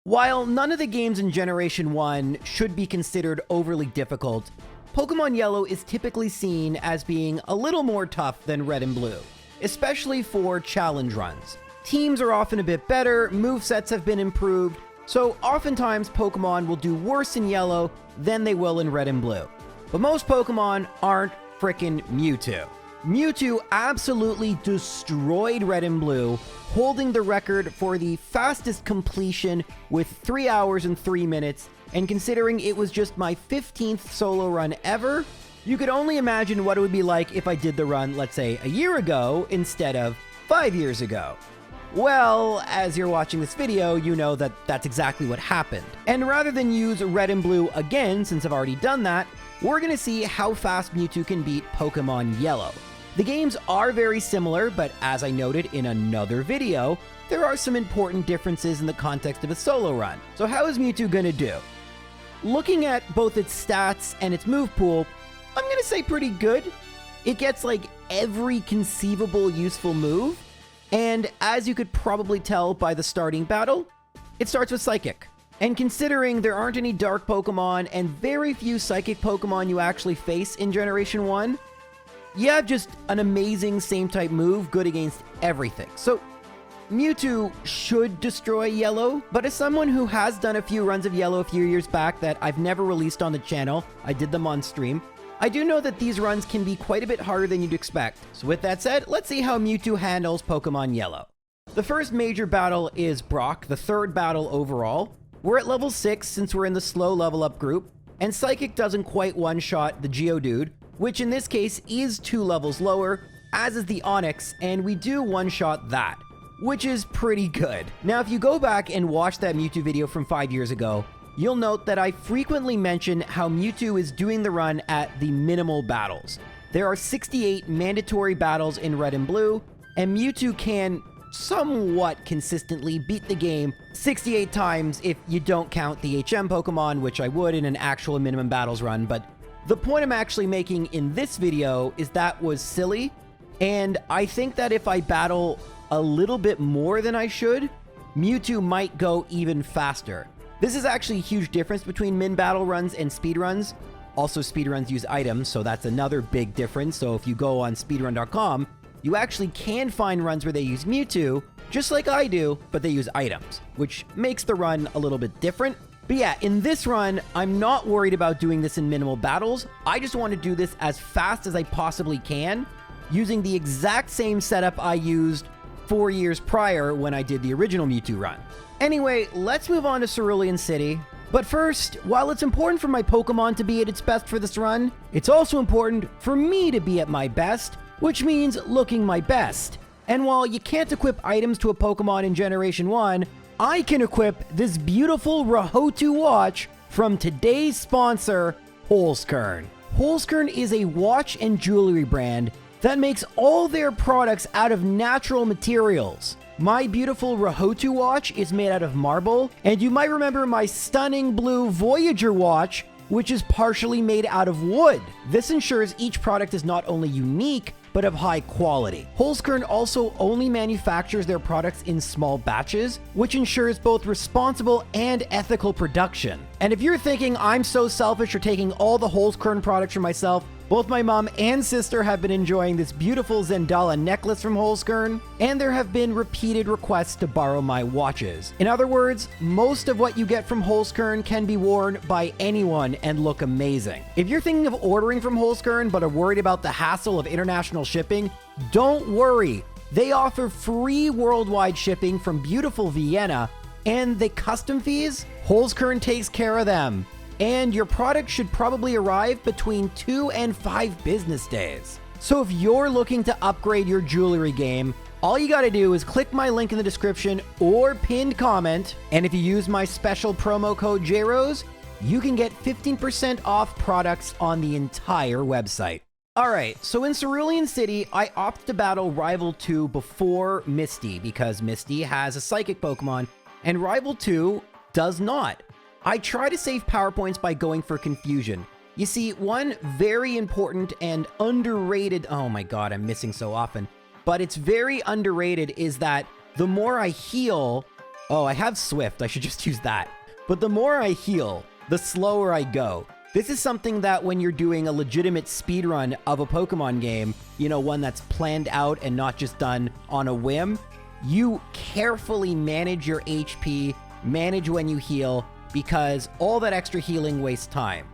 While none of the games in Generation 1 should be considered overly difficult, Pokemon Yellow is typically seen as being a little more tough than Red and Blue, especially for challenge runs. Teams are often a bit better, movesets have been improved, so oftentimes Pokemon will do worse in Yellow than they will in Red and Blue. But most Pokemon aren't frickin' Mewtwo. Mewtwo absolutely destroyed Red and Blue, holding the record for the fastest completion with 3 hours and 3 minutes, and considering it was just my 15th solo run ever, you could only imagine what it would be like if I did the run, let's say, a year ago instead of 5 years ago. Well, as you're watching this video, you know that that's exactly what happened. And rather than use Red and Blue again, since I've already done that, we're gonna see how fast Mewtwo can beat Pokemon Yellow. The games are very similar, but as I noted in another video, there are some important differences in the context of a solo run. So how is Mewtwo gonna do? Looking at both its stats and its move pool, I'm gonna say pretty good. It gets like every conceivable useful move, and as you could probably tell by the starting battle, it starts with Psychic. And considering there aren't any Dark Pokemon and very few Psychic Pokemon you actually face in Generation 1, you have just an amazing same type move, good against everything. So Mewtwo should destroy Yellow, but as someone who has done a few runs of Yellow a few years back that I've never released on the channel, I did them on stream, I do know that these runs can be quite a bit harder than you'd expect. So with that said, let's see how Mewtwo handles Pokemon Yellow. The first major battle is Brock, the third battle overall. We're at level 6 since we're in the slow level up group, and Psychic doesn't quite one-shot the Geodude, which in this case is 2 levels lower, as is the Onix, and we do one-shot that, which is pretty good. Now, if you go back and watch that Mewtwo video from 5 years ago, you'll note that I frequently mention how Mewtwo is doing the run at the minimal battles. There are 68 mandatory battles in Red and Blue, and Mewtwo can somewhat consistently beat the game 68 times if you don't count the HM Pokemon, which I would in an actual minimum battles run, but the point I'm actually making in this video is that was silly, and I think that if I battle a little bit more than I should, Mewtwo might go even faster. This is actually a huge difference between min battle runs and speed runs. Also, speed runs use items, so that's another big difference. So if you go on speedrun.com, you actually can find runs where they use Mewtwo, just like I do, but they use items, which makes the run a little bit different. But yeah, in this run, I'm not worried about doing this in minimal battles. I just want to do this as fast as I possibly can, using the exact same setup I used 4 years prior when I did the original Mewtwo run. Anyway, let's move on to Cerulean City. But first, while it's important for my Pokemon to be at its best for this run, it's also important for me to be at my best, which means looking my best. And while you can't equip items to a Pokemon in Generation 1, I can equip this beautiful Rahotu watch from today's sponsor, Holzkern. Holzkern is a watch and jewelry brand that makes all their products out of natural materials. My beautiful Rahotu watch is made out of marble, and you might remember my stunning blue Voyager watch, which is partially made out of wood. This ensures each product is not only unique, but of high quality. Holzkern also only manufactures their products in small batches, which ensures both responsible and ethical production. And if you're thinking I'm so selfish for taking all the Holzkern products for myself, both my mom and sister have been enjoying this beautiful Zendala necklace from Holzkern, and there have been repeated requests to borrow my watches. In other words, most of what you get from Holzkern can be worn by anyone and look amazing. If you're thinking of ordering from Holzkern but are worried about the hassle of international shipping, don't worry. They offer free worldwide shipping from beautiful Vienna, and the custom fees, Holzkern takes care of them. And your product should probably arrive between 2 and 5 business days. So if you're looking to upgrade your jewelry game, all you gotta do is click my link in the description or pinned comment, and if you use my special promo code JROSE, you can get 15% off products on the entire website. Alright, so in Cerulean City, I opted to battle Rival 2 before Misty, because Misty has a Psychic Pokemon, and Rival 2 does not. I try to save power points by going for Confusion. You see, one very important and underrated, oh my god, I'm missing so often, but it's very underrated, is that the more I heal, Oh, I have Swift. I should just use that. But the more I heal, the slower I go. This is something that when you're doing a legitimate speedrun of a Pokemon game, you know, one that's planned out and not just done on a whim, you carefully manage your HP, manage when you heal, because all that extra healing wastes time.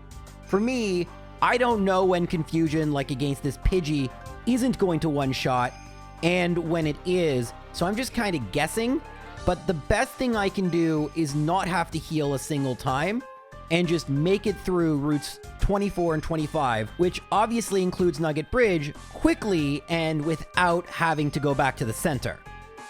For me, I don't know when Confusion, like against this Pidgey, isn't going to one-shot, and when it is, so I'm just kind of guessing. But the best thing I can do is not have to heal a single time and just make it through routes 24 and 25, which obviously includes Nugget Bridge, quickly and without having to go back to the center.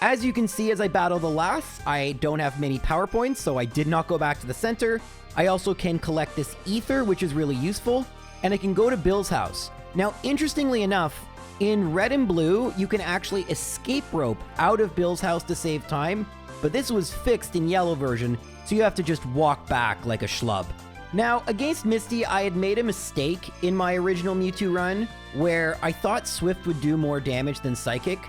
As you can see as I battle the last, I don't have many power points, so I did not go back to the center. I also can collect this ether, which is really useful, and I can go to Bill's house. Now, interestingly enough, in Red and Blue, you can actually escape rope out of Bill's house to save time, but this was fixed in Yellow version, so you have to just walk back like a schlub. Now, against Misty, I had made a mistake in my original Mewtwo run, where I thought Swift would do more damage than Psychic,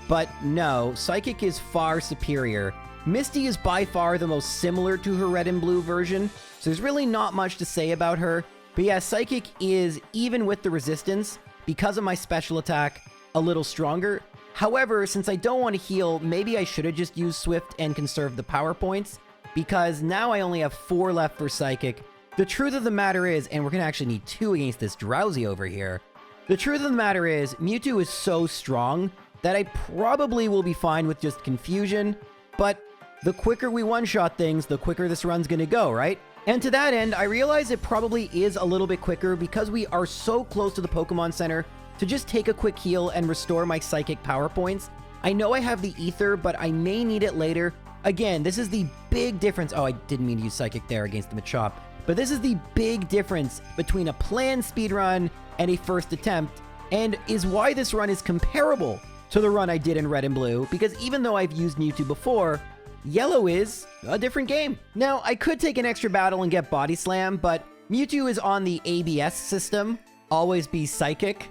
but no, Psychic is far superior. Misty is by far the most similar to her Red and Blue version, so there's really not much to say about her. But yeah, Psychic is, even with the resistance, because of my special attack, a little stronger. However, since I don't want to heal, maybe I should have just used Swift and conserved the power points, because now I only have 4 left for Psychic. The truth of the matter is, and we're going to actually need 2 against this Drowsy over here, the truth of the matter is, Mewtwo is so strong that I probably will be fine with just Confusion, but the quicker we one-shot things, the quicker this run's going to go, right? And to that end, I realize it probably is a little bit quicker because we are so close to the Pokemon Center to just take a quick heal and restore my Psychic power points. I know I have the Ether, but I may need it later. Again, this is the big difference. Oh, I didn't mean to use Psychic there against the Machop. But this is the big difference between a planned speedrun and a first attempt, and is why this run is comparable to the run I did in Red and Blue, because even though I've used Mewtwo before, Yellow is a different game. Now, I could take an extra battle and get Body Slam, but Mewtwo is on the ABS system, always be Psychic.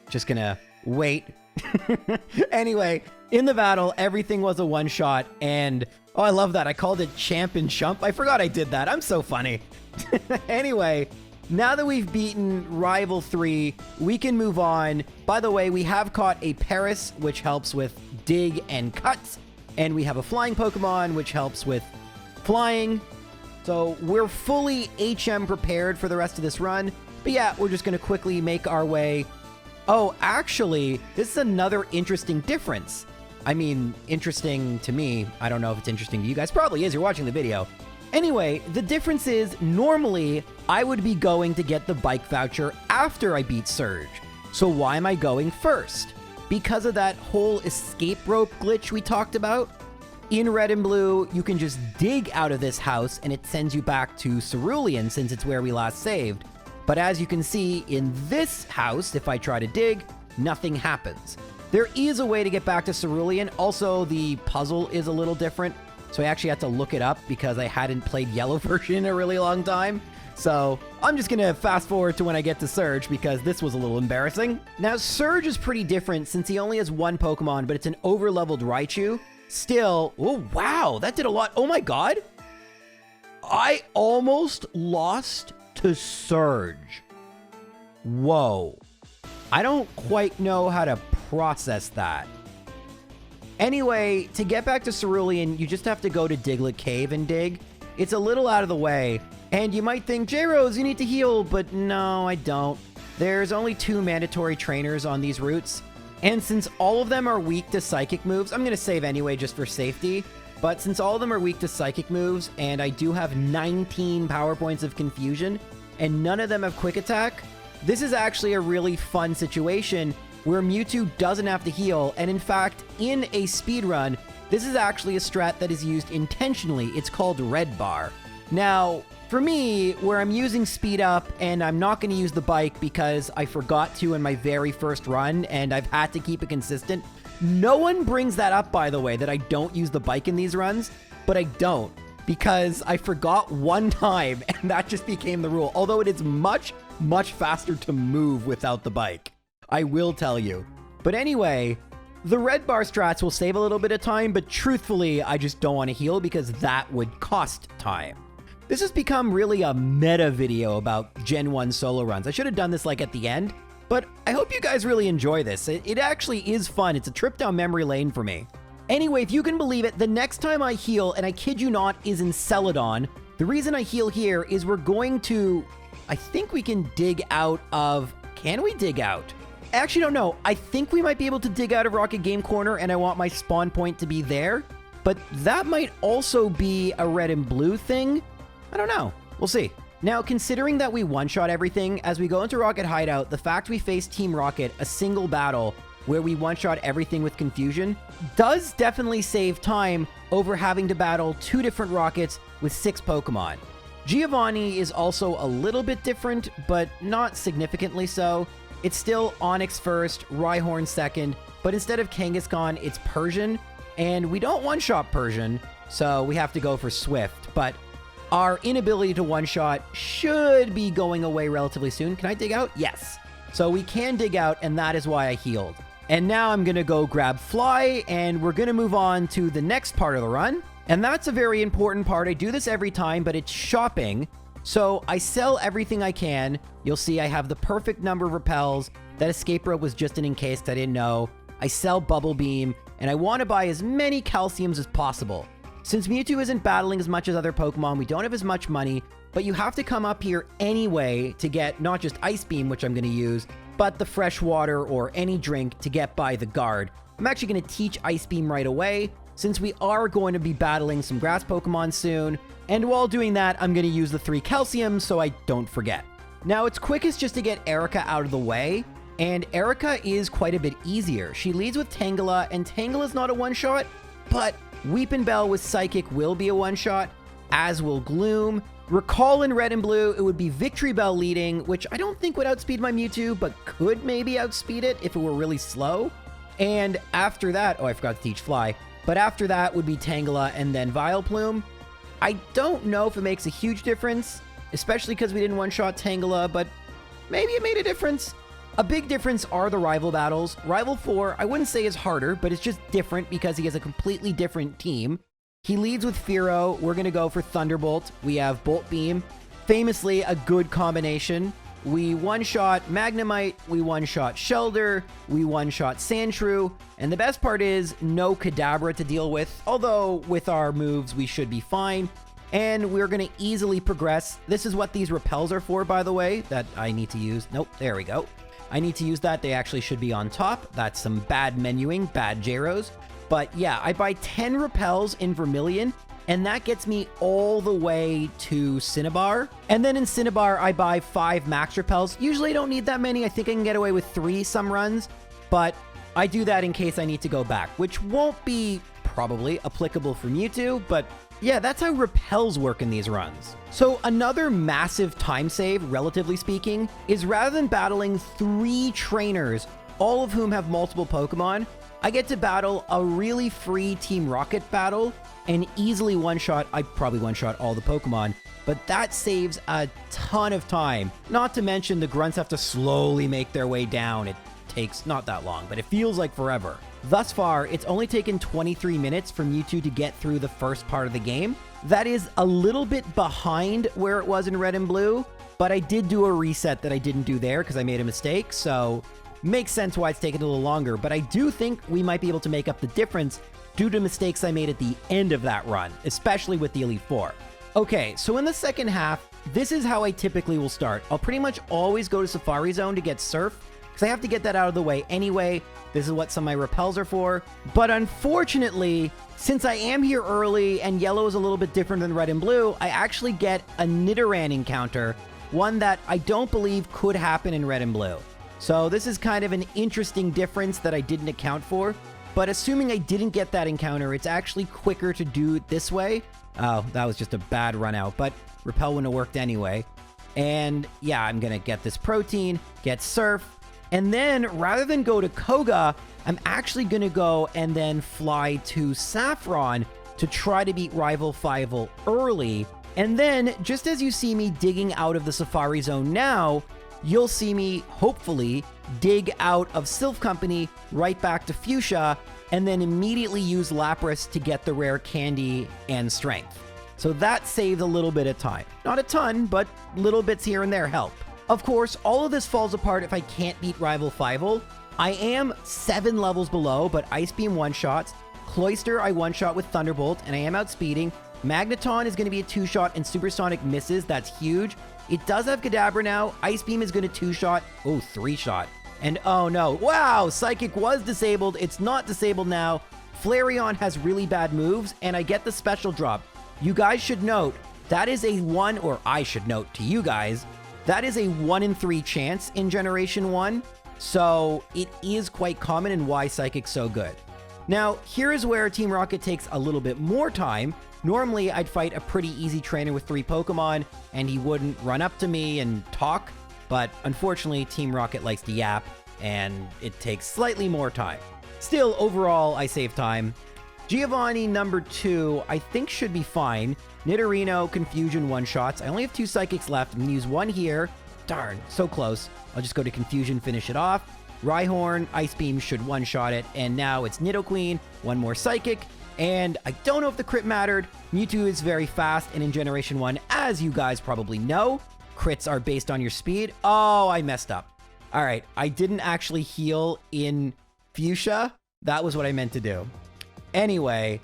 Just gonna wait. Anyway, in the battle, everything was a one-shot, and oh, I love that. I called it Champ and Chump. I forgot I did that. I'm so funny. Anyway, now that we've beaten Rival 3, we can move on. By the way, we have caught a Paris, which helps with dig and cuts, and we have a flying Pokemon, which helps with flying. So we're fully HM prepared for the rest of this run. But yeah, we're just going to quickly make our way. Oh, actually, this is another interesting difference. I mean, interesting to me. I don't know if it's interesting to you guys. Probably is. You're watching the video. Anyway, the difference is normally I would be going to get the bike voucher after I beat Surge. So why am I going first? Because of that whole escape rope glitch we talked about. In Red and Blue, you can just dig out of this house and it sends you back to Cerulean since it's where we last saved. But as you can see in this house, if I try to dig, nothing happens. There is a way to get back to Cerulean. Also, the puzzle is a little different. So I actually had to look it up because I hadn't played Yellow version in a really long time. So I'm just going to fast forward to when I get to Surge because this was a little embarrassing. Now, Surge is pretty different since he only has 1 Pokemon, but it's an over-leveled Raichu. Still, oh, wow, that did a lot. Oh my God. I almost lost to Surge. Whoa. I don't quite know how to process that. Anyway, to get back to Cerulean, you just have to go to Diglett Cave and dig. It's a little out of the way, and you might think, J-Rose, you need to heal, but no, I don't. There's only 2 mandatory trainers on these routes, and since all of them are weak to Psychic moves, I'm going to save anyway just for safety, but since all of them are weak to Psychic moves, and I do have 19 power points of Confusion, and none of them have Quick Attack, this is actually a really fun situation where Mewtwo doesn't have to heal, and in fact, in a speedrun, this is actually a strat that is used intentionally. It's called Red Bar. Now, for me, where I'm using Speed Up, and I'm not going to use the bike because I forgot to in my very first run, and I've had to keep it consistent. No one brings that up, by the way, that I don't use the bike in these runs, but I don't, because I forgot one time, and that just became the rule. Although it is much, much faster to move without the bike. I will tell you. But anyway, The red bar strats will save a little bit of time, but truthfully, I just don't want to heal because that would cost time. This has become really a meta video about Gen 1 solo runs. I should have done this like at the end, but I hope you guys really enjoy this. It actually is fun. It's a trip down memory lane for me. Anyway, if you can believe it, the next time I heal, and I kid you not, is in Celadon. The reason I heal here is we're going to... I think we can dig out of... Can we dig out? I actually don't know. I think we might be able to dig out of Rocket Game Corner, and I want my spawn point to be there. But that might also be a red and blue thing. I don't know. We'll see. Now, considering that we one-shot everything, as we go into Rocket Hideout, the fact we face Team Rocket a single battle where we one-shot everything with confusion does definitely save time over having to battle 2 different Rockets with 6 Pokemon. Giovanni is also a little bit different, but not significantly so. It's still Onix first, Rhyhorn second, but instead of Kangaskhan, it's Persian, and we don't one-shot Persian, so we have to go for Swift, but our inability to one-shot should be going away relatively soon. Can I dig out? Yes. So we can dig out, and that is why I healed. And now I'm going to go grab Fly, and we're going to move on to the next part of the run. And that's a very important part. I do this every time, but it's shopping. So I sell everything I can. You'll see I have the perfect number of repels. That escape rope was just an in case I didn't know. I sell Bubble Beam, and I want to buy as many calciums as possible. Since Mewtwo isn't battling as much as other Pokemon, we don't have as much money, but you have to come up here anyway to get not just Ice Beam, which I'm going to use, but the fresh water or any drink to get by the guard. I'm actually going to teach Ice Beam right away, since we are going to be battling some grass Pokemon soon, and while doing that, I'm going to use the 3 calcium so I don't forget. Now, it's quickest just to get Erica out of the way, and Erica is quite a bit easier. She leads with Tangela, and Tangela's not a one-shot, but Weepin' Bell with Psychic will be a one-shot, as will Gloom. Recall in red and blue, it would be Victory Bell leading, which I don't think would outspeed my Mewtwo, but could maybe outspeed it if it were really slow. And after that, oh, I forgot to teach Fly, but after that would be Tangela and then Vileplume. I don't know if it makes a huge difference, especially because we didn't one-shot Tangela, but maybe it made a difference. A big difference are the rival battles. Rival 4, I wouldn't say is harder, but it's just different because he has a completely different team. He leads with Fearow. We're going to go for Thunderbolt. We have Bolt Beam. Famously, a good combination. We one-shot Magnemite. We one-shot Shelder. We one-shot Sandshrew. And the best part is no Kadabra to deal with, although with our moves, we should be fine. And we're going to easily progress. This is what these repels are for, by the way, that I need to use. Nope, there we go. I need to use that. They actually should be on top. That's some bad menuing, bad Gyros. But yeah, I buy 10 repels in Vermilion, and that gets me all the way to Cinnabar. And then in Cinnabar, I buy 5 max repels. Usually I don't need that many. I think I can get away with 3 some runs, but I do that in case I need to go back, which won't be probably applicable for Mewtwo, but yeah, that's how repels work in these runs. So another massive time save, relatively speaking, is rather than battling 3 trainers, all of whom have multiple Pokemon, I get to battle a really free Team Rocket battle and easily one-shot, I probably one-shot all the Pokemon, but that saves a ton of time. Not to mention the grunts have to slowly make their way down. It takes not that long, but it feels like forever. Thus far, it's only taken 23 minutes for Mewtwo to get through the first part of the game. That is a little bit behind where it was in red and blue, but I did do a reset that I didn't do there because I made a mistake, so makes sense why it's taken a little longer, but I do think we might be able to make up the difference due to mistakes I made at the end of that run, especially with the Elite Four. Okay, so in the second half, this is how I typically will start. I'll pretty much always go to Safari Zone to get Surf, because I have to get that out of the way anyway. This is what some of my repels are for. But unfortunately, since I am here early and yellow is a little bit different than red and blue, I actually get a Nidoran encounter, one that I don't believe could happen in red and blue. So this is kind of an interesting difference that I didn't account for. But assuming I didn't get that encounter, it's actually quicker to do it this way. Oh, that was just a bad run out, but repel wouldn't have worked anyway. And yeah, I'm going to get this protein, get Surf, and then rather than go to Koga, I'm actually going to go and then fly to Saffron to try to beat Rival Fivel early. And then, just as you see me digging out of the Safari Zone now, you'll see me, hopefully, dig out of Sylph Company right back to Fuchsia, and then immediately use Lapras to get the rare candy and strength. So that saves a little bit of time. Not a ton, but little bits here and there help. Of course, all of this falls apart if I can't beat Rival Fivel. I am 7 levels below, but Ice Beam one-shots. Cloyster I one-shot with Thunderbolt, and I am outspeeding. Magneton is going to be a 2-shot, and Supersonic misses. That's huge. It does have Kadabra now. Ice Beam is going to 2-shot. Oh, 3-shot. And oh no. Wow, Psychic was disabled. It's not disabled now. Flareon has really bad moves, and I get the special drop. You guys should note, that is a 1, or I should note to you guys, that is a 1 in 3 chance in Generation 1. So it is quite common, and why Psychic's so good. Now, here is where Team Rocket takes a little bit more time. Normally, I'd fight a pretty easy trainer with 3 Pokemon, and he wouldn't run up to me and talk. But unfortunately, Team Rocket likes to yap, and it takes slightly more time. Still, overall, I save time. Giovanni number 2, I think should be fine. Nidorino, Confusion, one-shots. I only have 2 Psychics left. I'm going to use 1 here. Darn, so close. I'll just go to Confusion, finish it off. Rhyhorn, Ice Beam should one-shot it. And now it's Nidoqueen, 1 more Psychic. And I don't know if the crit mattered. Mewtwo is very fast, and in Generation 1, as you guys probably know, crits are based on your speed. Oh, I messed up. All right, I didn't actually heal in Fuchsia. That was what I meant to do. Anyway,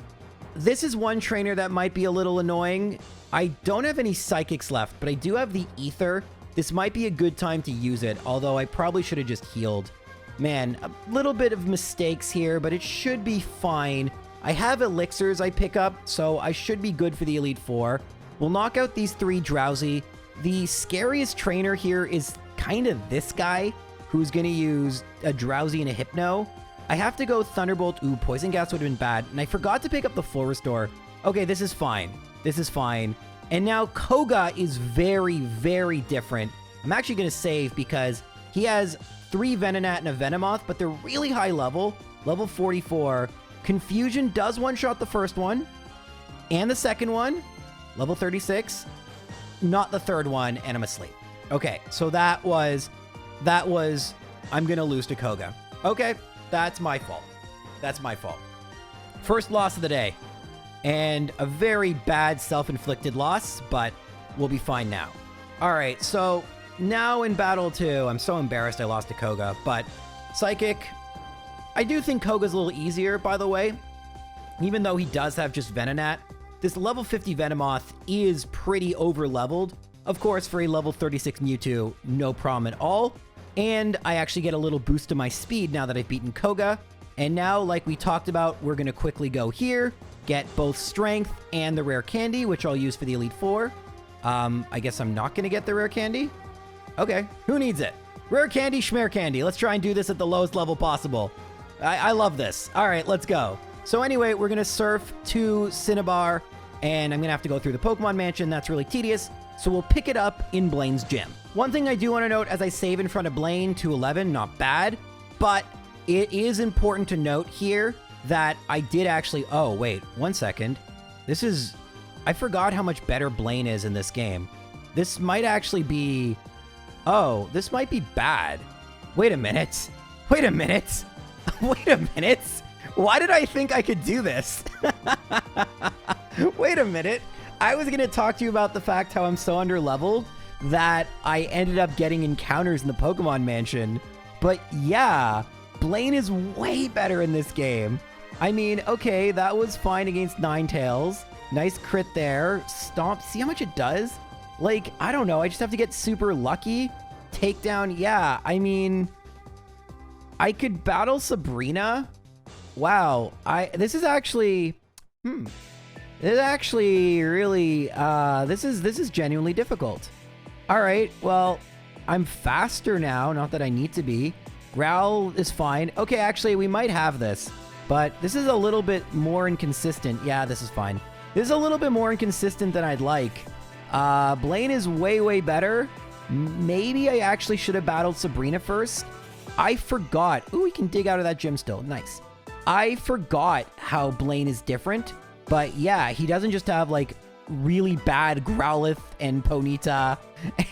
this is one trainer that might be a little annoying. I don't have any Psychics left, but I do have the Ether. This might be a good time to use it, although I probably should have just healed. Man, a little bit of mistakes here, but it should be fine. I have elixirs I pick up, so I should be good for the Elite Four. We'll knock out these 3 Drowsy. The scariest trainer here is kind of this guy, who's going to use a Drowsy and a Hypno. I have to go Thunderbolt. Ooh, Poison Gas would have been bad. And I forgot to pick up the Full Restore. Okay, this is fine. This is fine. And now Koga is very, very different. I'm actually going to save because he has 3 Venonat and a Venomoth, but they're really high level. Level 44. Confusion does one-shot the first one. And the second one. Level 36. Not the third one, and I'm asleep. Okay, so that was, I'm going to lose to Koga. Okay, that's my fault. That's my fault. First loss of the day. And a very bad self-inflicted loss, but we'll be fine now. All right, so now in Battle 2, I'm so embarrassed I lost to Koga, but Psychic, I do think Koga's a little easier, by the way. Even though he does have just Venonat, this level 50 Venomoth is pretty over-leveled. Of course, for a level 36 Mewtwo, no problem at all. And I actually get a little boost to my speed now that I've beaten Koga. And now, like we talked about, we're going to quickly go here, get both Strength and the Rare Candy, which I'll use for the Elite Four. I guess I'm not going to get the Rare Candy. Okay, who needs it? Rare Candy, Schmare Candy. Let's try and do this at the lowest level possible. I love this. All right, let's go. So anyway, we're going to surf to Cinnabar, and I'm going to have to go through the Pokemon Mansion. That's really tedious, so we'll pick it up in Blaine's gym. One thing I do want to note as I save in front of Blaine to 11, not bad, but it is important to note here that I did actually... Oh, wait, 1 second. This is... I forgot how much better Blaine is in this game. This might actually be... Oh, this might be bad. Wait a minute. Wait a minute. Wait a minute. Why did I think I could do this? Wait a minute. I was going to talk to you about the fact how I'm so underleveled that I ended up getting encounters in the Pokemon Mansion. But yeah, Blaine is way better in this game. I mean, okay, that was fine against Ninetales. Nice crit there. Stomp. See how much it does? Like, I don't know. I just have to get super lucky. Takedown. Yeah, I mean, I could battle Sabrina. Wow. This is actually... This is actually really... This is genuinely difficult. All right, well, I'm faster now. Not that I need to be. Growl is fine. Okay, actually, we might have this. But this is a little bit more inconsistent. Yeah, this is fine. This is a little bit more inconsistent than I'd like. Blaine is way, way better. Maybe I actually should have battled Sabrina first. I forgot. Ooh, we can dig out of that gym still. Nice. I forgot how Blaine is different. But yeah, he doesn't just have, like, really bad Growlithe and Ponyta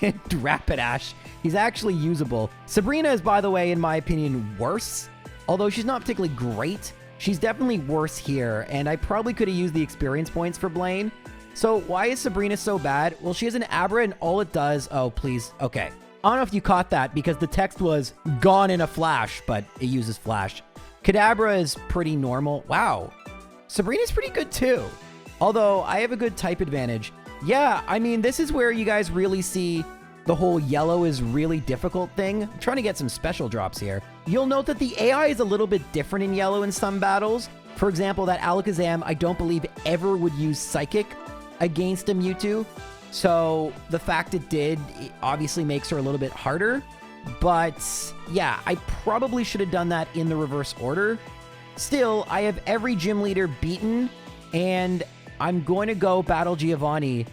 and Rapidash. He's actually usable. Sabrina is, by the way, in my opinion, worse. Although she's not particularly great, she's definitely worse here, and I probably could have used the experience points for Blaine. So why is Sabrina so bad? Well, she has an Abra, and all it does... Oh, please. Okay. I don't know if you caught that, because the text was gone in a flash, but it uses flash. Kadabra is pretty normal. Wow. Sabrina's pretty good, too. Although, I have a good type advantage. Yeah, I mean, this is where you guys really see the whole yellow is really difficult thing. I'm trying to get some special drops here. You'll note that the AI is a little bit different in yellow in some battles. For example, that Alakazam, I don't believe ever would use Psychic against a Mewtwo. So the fact it did, it obviously makes her a little bit harder. But yeah, I probably should have done that in the reverse order. Still, I have every gym leader beaten, and I'm going to go battle Giovanni.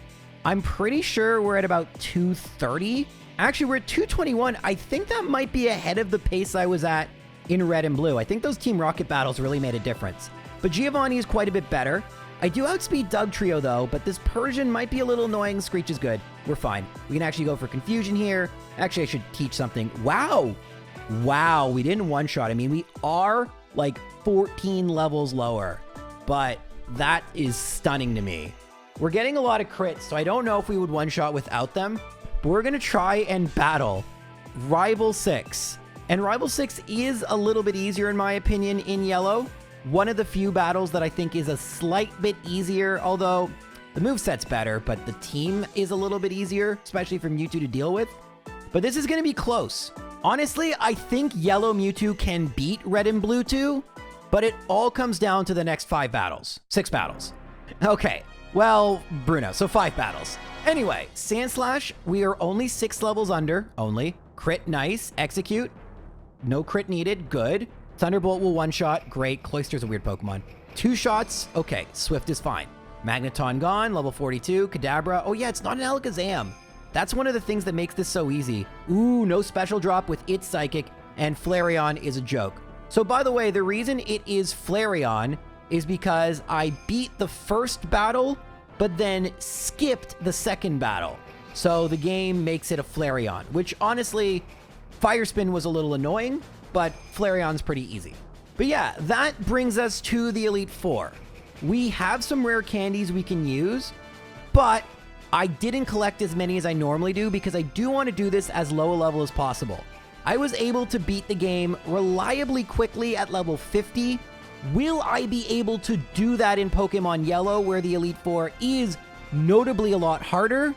I'm pretty sure we're at about 230. Actually, we're at 221. I think that might be ahead of the pace I was at in Red and Blue. I think those Team Rocket battles really made a difference. But Giovanni is quite a bit better. I do outspeed Dugtrio though, but this Persian might be a little annoying. Screech is good. We're fine. We can actually go for Confusion here. Actually, I should teach something. Wow. Wow, we didn't one-shot. I mean, we are like 14 levels lower, but that is stunning to me. We're getting a lot of crits, so I don't know if we would one-shot without them, but we're going to try and battle Rival 6. And Rival 6 is a little bit easier, in my opinion, in yellow. One of the few battles that I think is a slight bit easier, although the moveset's better, but the team is a little bit easier, especially for Mewtwo to deal with. But this is going to be close. Honestly, I think yellow Mewtwo can beat Red and Blue too, but it all comes down to the next 5 battles. 6 battles. Okay. Well, Bruno, so 5 battles. Anyway, Sandslash, we are only 6 levels under, only. Crit, nice. Execute, no crit needed, good. Thunderbolt will one-shot, great. Cloyster's a weird Pokemon. 2 shots, okay. Swift is fine. Magneton gone, level 42. Kadabra, oh yeah, it's not an Alakazam. That's one of the things that makes this so easy. Ooh, no special drop with its Psychic, and Flareon is a joke. So by the way, the reason it is Flareon is because I beat the first battle, but then skipped the second battle. So the game makes it a Flareon, which honestly, Fire Spin was a little annoying, but Flareon's pretty easy. But yeah, that brings us to the Elite Four. We have some rare candies we can use, but I didn't collect as many as I normally do because I do want to do this as low a level as possible. I was able to beat the game reliably quickly at level 50. Will I be able to do that in Pokemon Yellow, where the Elite Four is notably a lot harder?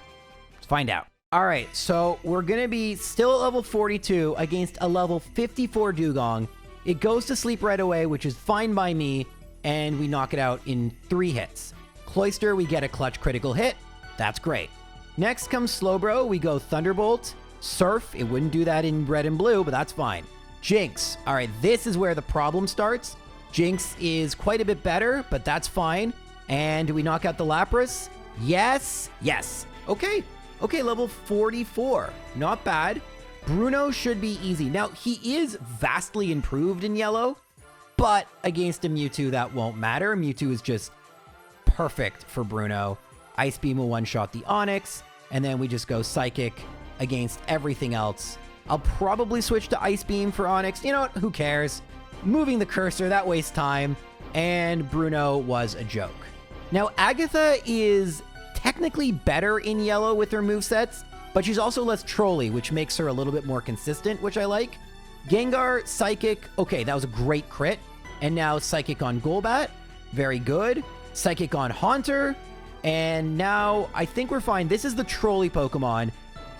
Let's find out. All right, so we're going to be still at level 42 against a level 54 Dugong. It goes to sleep right away, which is fine by me, and we knock it out in 3 hits. Cloyster, we get a clutch critical hit. That's great. Next comes Slowbro. We go Thunderbolt. Surf, it wouldn't do that in Red and Blue, but that's fine. Jinx. All right, this is where the problem starts. Jinx is quite a bit better, but that's fine. And do we knock out the Lapras? Yes. Yes. Okay. Okay, level 44. Not bad. Bruno should be easy. Now, he is vastly improved in yellow, but against a Mewtwo, that won't matter. Mewtwo is just perfect for Bruno. Ice Beam will one-shot the Onix, and then we just go Psychic against everything else. I'll probably switch to Ice Beam for Onix. You know what? Who cares? Moving the cursor, that wastes time. And Bruno was a joke. Now, Agatha is technically better in yellow with her movesets, but she's also less trolly, which makes her a little bit more consistent, which I like. Gengar, Psychic. Okay, that was a great crit. And now Psychic on Golbat. Very good. Psychic on Haunter. And now I think we're fine. This is the trolly Pokemon.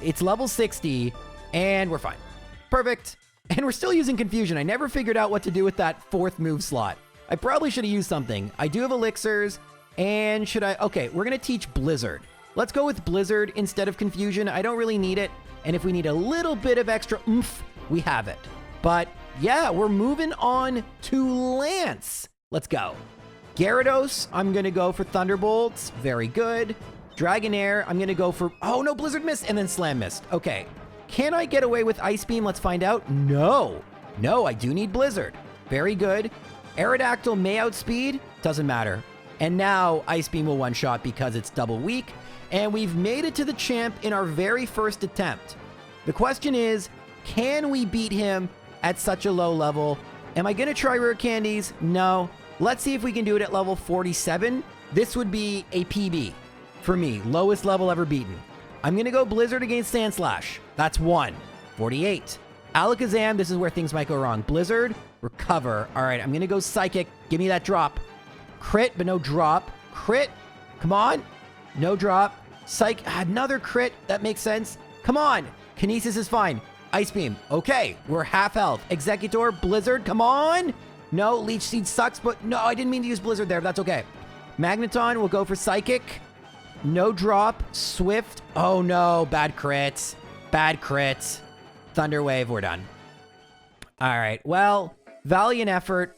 It's level 60, and we're fine. Perfect. And we're still using Confusion. I never figured out what to do with that 4th move slot. I probably should have used something. I do have Elixirs, and should I... Okay, we're going to teach Blizzard. Let's go with Blizzard instead of Confusion. I don't really need it, and if we need a little bit of extra oomph, we have it. But yeah, we're moving on to Lance. Let's go. Gyarados, I'm going to go for Thunderbolts. Very good. Dragonair, I'm going to go for... Oh, no, Blizzard missed, and then Slam missed. Okay. Can I get away with Ice Beam? Let's find out. No. No, I do need Blizzard. Very good. Aerodactyl may outspeed. Doesn't matter. And now Ice Beam will one-shot because it's double weak. And we've made it to the champ in our very first attempt. The question is, can we beat him at such a low level? Am I going to try rare candies? No. Let's see if we can do it at level 47. This would be a PB for me. Lowest level ever beaten. I'm going to go Blizzard against Sandslash. That's 1. 48. Alakazam, this is where things might go wrong. Blizzard, recover. All right, I'm going to go Psychic. Give me that drop. Crit, but no drop. Crit. Come on. No drop. Psych. Another crit. That makes sense. Come on. Kinesis is fine. Ice Beam. Okay, we're half health. Executor, Blizzard. Come on. No, Leech Seed sucks, but no, I didn't mean to use Blizzard there, but that's okay. Magneton will go for Psychic. No drop. Swift. Oh no, bad crits. Bad crits. Thunder Wave, we're done. All right, well, valiant effort,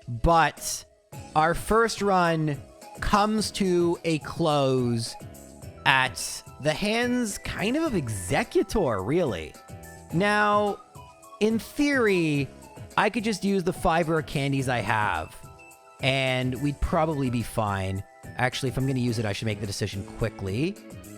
but our first run comes to a close at the hands kind of Executor, really. Now, in theory, I could just use the 5 rare candies I have, and we'd probably be fine. Actually, if I'm going to use it, I should make the decision quickly.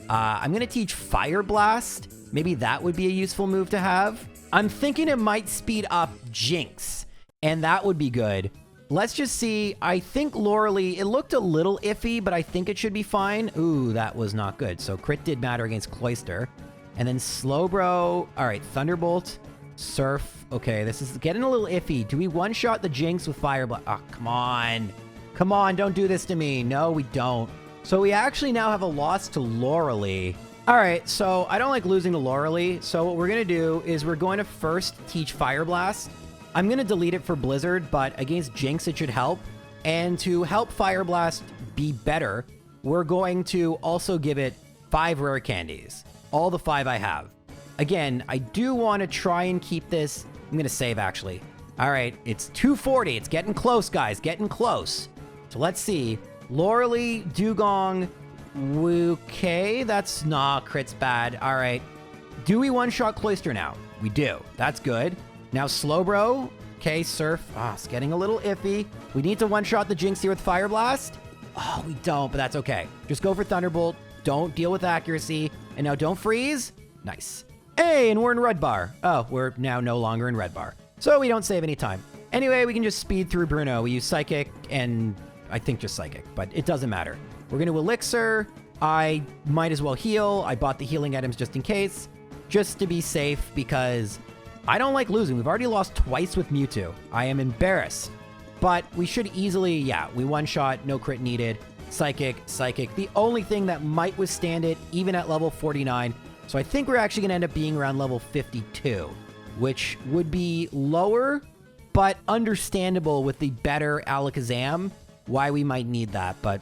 I'm going to teach Fire Blast. Maybe that would be a useful move to have. I'm thinking it might speed up Jinx, and that would be good. Let's just see. I think Lorelee, it looked a little iffy, but I think it should be fine. Ooh, that was not good. So crit did matter against Cloyster. And then Slowbro. All right, Thunderbolt. Surf. Okay, this is getting a little iffy. Do we one-shot the Jinx with Fire Blast? Oh, come on. Come on, don't do this to me. No, we don't. So we actually now have a loss to Lorelee. All right, so I don't like losing to Lorelee. So what we're going to do is we're going to first teach Fire Blast. I'm going to delete it for Blizzard, but against Jinx, it should help. And to help Fire Blast be better, we're going to also give it 5 rare candies. All the 5 I have. Again, I do want to try and keep this. I'm going to save, actually. All right, it's 240. It's getting close, guys. Getting close. So let's see. Lorelee, Dugong. Okay, that's... Nah, crit's bad. All right. Do we one-shot Cloyster now? We do. That's good. Now Slowbro. Okay, Surf. Ah, it's getting a little iffy. We need to one-shot the Jinx here with Fire Blast. Oh, we don't, but that's okay. Just go for Thunderbolt. Don't deal with accuracy. And now don't freeze. Nice. Hey, and we're in Red Bar. Oh, we're now no longer in Red Bar. So we don't save any time. Anyway, we can just speed through Bruno. We use Psychic and I think just Psychic, but it doesn't matter. We're going to Elixir. I might as well heal. I bought the healing items just in case, just to be safe because I don't like losing. We've already lost twice with Mewtwo. I am embarrassed, but we should easily, yeah, we one-shot, no crit needed. Psychic, Psychic. The only thing that might withstand it, even at level 49. So I think we're actually going to end up being around level 52, which would be lower, but understandable with the better Alakazam, why we might need that, but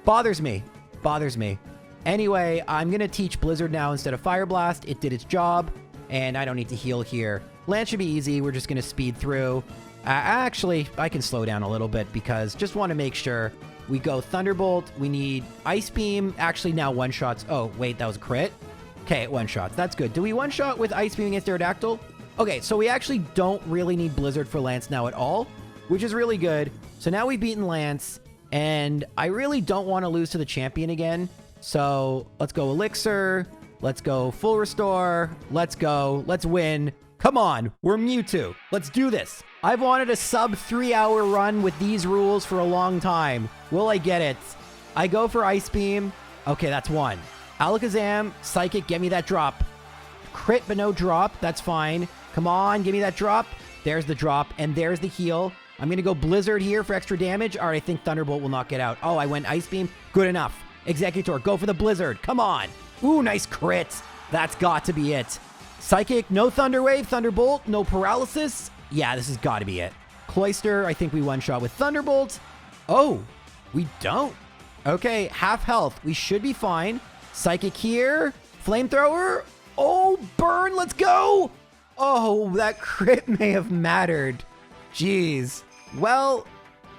bothers me. Bothers me. Anyway, I'm going to teach Blizzard now instead of Fire Blast. It did its job, and I don't need to heal here. Land should be easy. We're just going to speed through. Actually, I can slow down a little bit because just want to make sure we go Thunderbolt. We need Ice Beam. Actually, now one-shots. Oh, wait, that was a crit? Okay, one-shots. That's good. Do we one-shot with Ice Beam against Aerodactyl? Okay, so we actually don't really need Blizzard for Lance now at all, which is really good. So now we've beaten Lance, and I really don't want to lose to the champion again. So let's go Elixir. Let's go Full Restore. Let's go. Let's win. Come on, we're Mewtwo. Let's do this. I've wanted a sub 3-hour run with these rules for a long time. Will I get it? I go for Ice Beam. Okay, that's 1. Alakazam, Psychic, get me that drop. Crit, but no drop. That's fine. Come on, give me that drop. There's the drop, and there's the heal. I'm going to go Blizzard here for extra damage. All right, I think Thunderbolt will knock it out. Oh, I went Ice Beam. Good enough. Executor, go for the Blizzard. Come on. Ooh, nice crit. That's got to be it. Psychic, no Thunder Wave. Thunderbolt, no Paralysis. Yeah, this has got to be it. Cloyster, I think we one-shot with Thunderbolt. Oh, we don't. Okay, half health. We should be fine. Psychic here. Flamethrower. Oh, burn. Let's go. Oh, that crit may have mattered. Jeez. Well,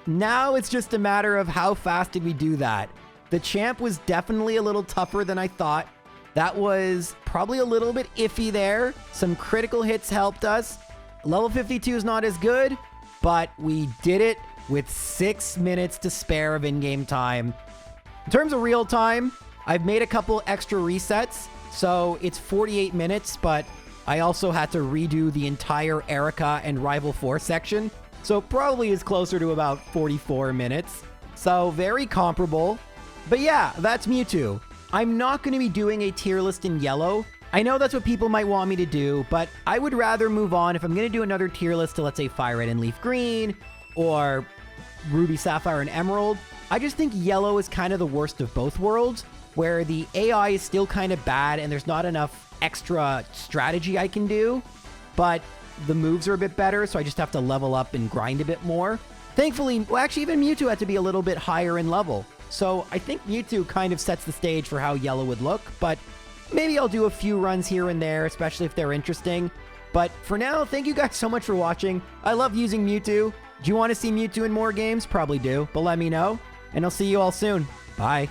now it's just a matter of how fast did we do that. The champ was definitely a little tougher than I thought. That was probably a little bit iffy there. Some critical hits helped us. Level 52 is not as good, but we did it. with 6 minutes to spare of in-game time. In terms of real time, I've made a couple extra resets, so it's 48 minutes, but I also had to redo the entire Erica and Rival 4 section, so probably is closer to about 44 minutes. So very comparable. But yeah, that's Mewtwo. I'm not going to be doing a tier list in yellow. I know that's what people might want me to do, but I would rather move on if I'm going to do another tier list to, let's say, Fire Red and Leaf Green, or Ruby, Sapphire, and Emerald. I just think yellow is kind of the worst of both worlds, where the AI is still kind of bad and there's not enough extra strategy I can do, but the moves are a bit better, so I just have to level up and grind a bit more. Thankfully, well, actually, even Mewtwo had to be a little bit higher in level. So I think Mewtwo kind of sets the stage for how yellow would look, but maybe I'll do a few runs here and there, especially if they're interesting. But for now, thank you guys so much for watching. I love using Mewtwo. Do you want to see Mewtwo in more games? Probably do, but let me know. And I'll see you all soon. Bye.